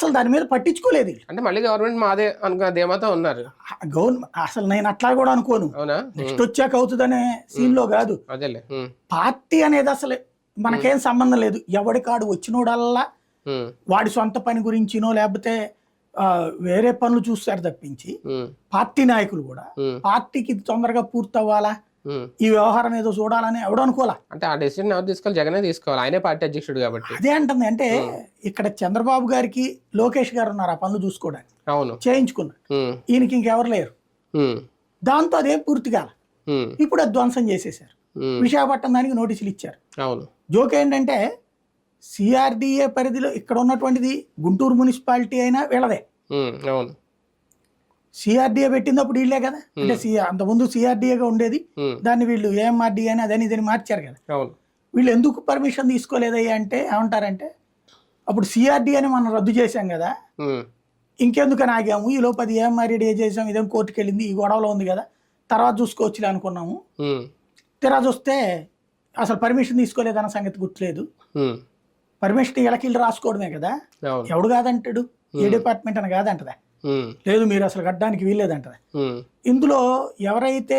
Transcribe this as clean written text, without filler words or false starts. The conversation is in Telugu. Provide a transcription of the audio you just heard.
అసలు దాని మీద పట్టించుకోలేదు. అంటే మళ్ళీ గవర్నమెంట్ మాదే అనుకున్న ధీమాతో ఉన్నారు. గవర్నమెంట్ అసలు నేను అట్లా కూడా అనుకోను. అవునా? నెక్స్ట్ వచ్చాక అవుతుందనే సీన్ లో కాదు. అదేలే. పార్టీ అనేది అసలు మనకేం సంబంధం లేదు. ఎవడి కాడు వచ్చినోడల్లా వాడి సొంత పని గురించినో లేకపోతే వేరే పనులు చూస్తారు తప్పించి పార్టీ నాయకులు కూడా పార్టీకి తొందరగా పూర్తి అవ్వాలా, ఈ వ్యవహారం ఏదో చూడాలని ఎవడు అనుకోవాలా. అంటే ఆ డెసిషన్ ఎవరు తీసుకోవాలి? జగనే తీసుకోవాలి, ఆయనే పార్టీ అధ్యక్షుడు కాబట్టి. అదే అంటుంది. అంటే ఇక్కడ చంద్రబాబు గారికి లోకేష్ గారు ఉన్నారు ఆ పనులు చూసుకోవడానికి, అవును, చేయించుకున్నారు. ఈయనకి ఇంకెవరు లేరు. దాంతో అదేం పూర్తి కాల. ఇప్పుడు అది ధ్వంసం చేసేసారు. విశాఖపట్నం దానికి నోటీసులు ఇచ్చారు. అవును. జోక్ ఏంటంటే సిఆర్డిఏ పరిధిలో ఇక్కడ ఉన్నటువంటిది గుంటూరు మున్సిపాలిటీ అయినా వీళ్ళదే. అవును. సిఆర్డిఏ పెట్టినప్పుడు వీళ్ళే కదా. అంటే అంతకుముందు సిఆర్డిఏగా ఉండేది, దాన్ని వీళ్ళు ఏఎంఆర్డిఏ అని అదని ఇదని మార్చారు కదా. అవును. వీళ్ళు ఎందుకు పర్మిషన్ తీసుకోలేదయ్యా అంటే ఏమంటారంటే, అప్పుడు సిఆర్డిఏని మనం రద్దు చేశాం కదా, ఇంకెందుకని ఆగాము, ఈ లోపు అది ఏఎంఆర్డిఏ చేసాం, ఇదేం కోర్టుకు వెళ్ళింది, ఈ గొడవలో ఉంది కదా, తర్వాత చూసుకోవచ్చులే అనుకున్నాము. తెరా చూస్తే అసలు పర్మిషన్ తీసుకోలేదన్న సంగతి గుర్తులేదు. పర్మిషన్ ఇళ్ళకి రాసుకోవడమే కదా, ఎవడు కాదంటాడు, ఏ డిపార్ట్మెంట్ అని కాదంటదా. లేదు మీరు అసలు కట్టడానికి వీల్లేదంటదా. ఇందులో ఎవరైతే